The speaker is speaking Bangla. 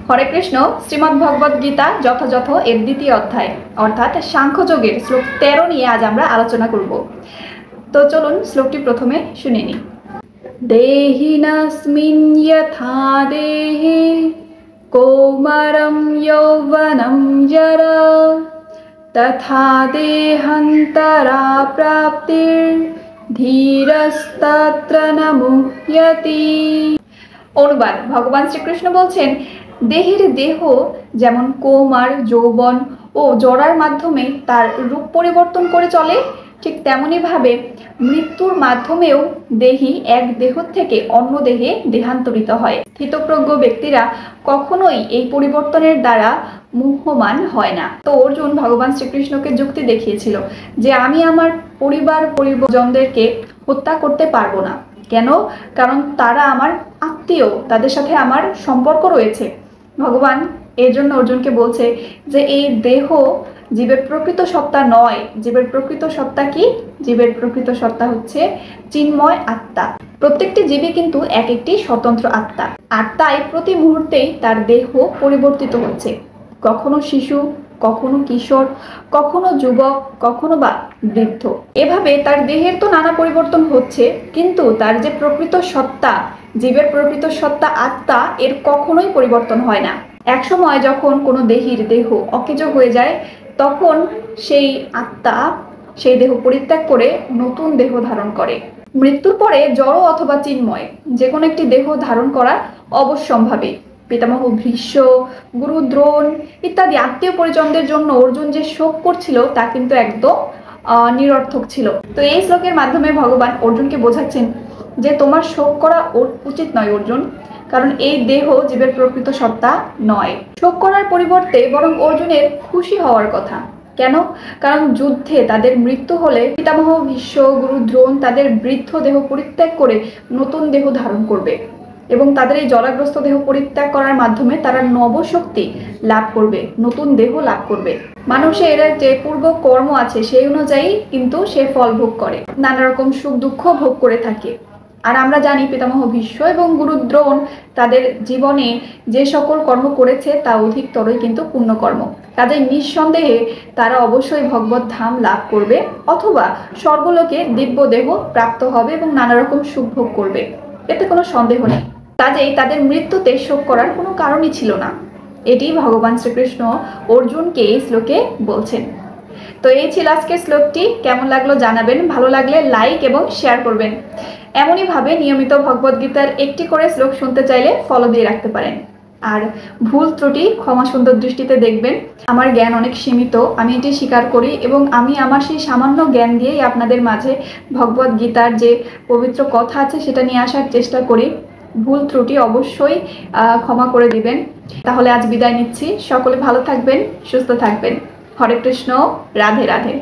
হরে কৃষ্ণ। শ্রীমদ্ ভগবদ গীতা যথাযথ এর দ্বিতীয় অধ্যায় অর্থাৎ সাংখ্যযোগের শ্লোক 13 নিয়ে আজ আমরা আলোচনা করব। তো চলুন শ্লোকটি প্রথমে শুনে নিই। দেহিনস্মিন যথা দেহে কৌমারম যৌবনম জরা তথা দেহান্তরা প্রাপ্তির ধীরস্তত্র ন মুহ্যতি। অনুবাদ: ভগবান শ্রীকৃষ্ণ বলছেন, দেহের দেহ যেমন কৌমার, যৌবন ও জরার মাধ্যমে তার রূপ পরিবর্তন করে চলে, ঠিক তেমনিভাবে মৃত্যুর মাধ্যমেও দেহি এক দেহ থেকে অন্য দেহে দেহান্তরিত হয়। স্থিতপ্রজ্ঞ ব্যক্তিরা কখনোই এই পরিবর্তনের দ্বারা মুহ্যমান হয় না। তো অর্জুন ভগবান শ্রীকৃষ্ণকে যুক্তি দেখিয়েছিল যে আমি আমার পরিবারজনদেরকে হত্যা করতে পারবো না। কেন? কারণ তারা আমার আত্মীয়, তাদের সাথে আমার সম্পর্ক রয়েছে। ভগবান এর জন্য অর্জুনকে বলছে যে এই দেহ জীবের প্রকৃত সত্তা নয়। জীবের প্রকৃত সত্তা কি? জীবের প্রকৃত সত্তা হচ্ছে চিন্ময় আত্মা। প্রত্যেকটি জীবই কিন্তু এক একটি স্বতন্ত্র আত্মা, আর তাই প্রতি মুহূর্তেই তার দেহ পরিবর্তিত হচ্ছে। কখনো শিশু, কখনো কিশোর, কখনো যুবক, কখনো বা বৃদ্ধ। এভাবে তার দেহের তো নানা পরিবর্তন হচ্ছে, কিন্তু তার যে প্রকৃত সত্তা, জীবের প্রকৃত সত্তা আত্মা, এর কখনোই পরিবর্তন হয় না। একসময় যখন কোনো দেহের দেহ অকেজ হয়ে যায়, তখন সেই আত্মা সেই দেহ পরিত্যাগ করে নতুন দেহ ধারণ করে। মৃত্যুর পরে জড় অথবা চিন্ময় যে কোনো একটি দেহ ধারণ করা অবশ্যম্ভাবী। পিতামহ ভীষ্ম, গুরু দ্রোণ ইত্যাদি আত্মীয় পরিজনদের জন্য অর্জুন যে শোক করছিল তা কিন্তু একদম নিরর্থক ছিল। তো এই শ্লোকের মাধ্যমে ভগবান অর্জুনকে বোঝাচ্ছেন যে তোমার শোক করা উচিত নয় অর্জুন, কারণ এই দেহ জীবের প্রকৃত সত্তা নয়। শোক করার পরিবর্তে বরং অর্জুনের খুশি হওয়ার কথা। কেন? কারণ যুদ্ধে তাদের মৃত্যু হলে পিতামহ ভীষ্ম, গুরু দ্রোণ তাদের বৃদ্ধ দেহ পরিত্যাগ করে নতুন দেহ ধারণ করবে, এবং তাদের এই জরাগ্রস্ত দেহ পরিত্যাগ করার মাধ্যমে তারা নবশক্তি লাভ করবে, নতুন দেহ লাভ করবে। মানুষের যে পূর্ব কর্ম আছে সেই অনুযায়ী কিন্তু সে ফল ভোগ করে, নানা রকম সুখ দুঃখ ভোগ করে থাকে। আর আমরা জানি পিতামহ ভীষ্ম এবং গুরু দ্রোণ তাদের জীবনে যে সকল কর্ম করেছে তা অধিকতরই কিন্তু পুণ্যকর্ম। কাজেই নিঃসন্দেহে তারা অবশ্যই ভগবত ধাম লাভ করবে, অথবা স্বর্গলোকে দিব্য দেহ প্রাপ্ত হবে এবং নানা রকম সুখ ভোগ করবে, এতে কোনো সন্দেহ নেই। কাজেই তাদের মৃত্যুতে শোক করার কোনো কারণই ছিল না। এটি ভগবান শ্রীকৃষ্ণ অর্জুনকে এই শ্লোকে বলছেন। তো এই ছিল আজকের শ্লোকটি। কেমন লাগলো জানাবেন, ভালো লাগলে লাইক এবং শেয়ার করবেন। এমনইভাবে নিয়মিত ভগবদ্গীতার একটি করে শ্লোক শুনতে চাইলে ফলো দিয়ে রাখতে পারেন। আর ভুল ত্রুটি ক্ষমা সুন্দর দৃষ্টিতে দেখবেন। আমার জ্ঞান অনেক সীমিত, আমি এটি স্বীকার করি, এবং আমি আমার সেই সামান্য জ্ঞান দিয়েই আপনাদের মাঝে ভগবদ্গীতার যে পবিত্র কথা আছে সেটা নিয়ে আসার চেষ্টা করি। ভুল ত্রুটি অবশ্যই ক্ষমা করে দিবেন। তাহলে আজ বিদায় নিচ্ছি। সকলে ভালো থাকবেন, সুস্থ থাকবেন। হরে কৃষ্ণ, রাধে রাধে।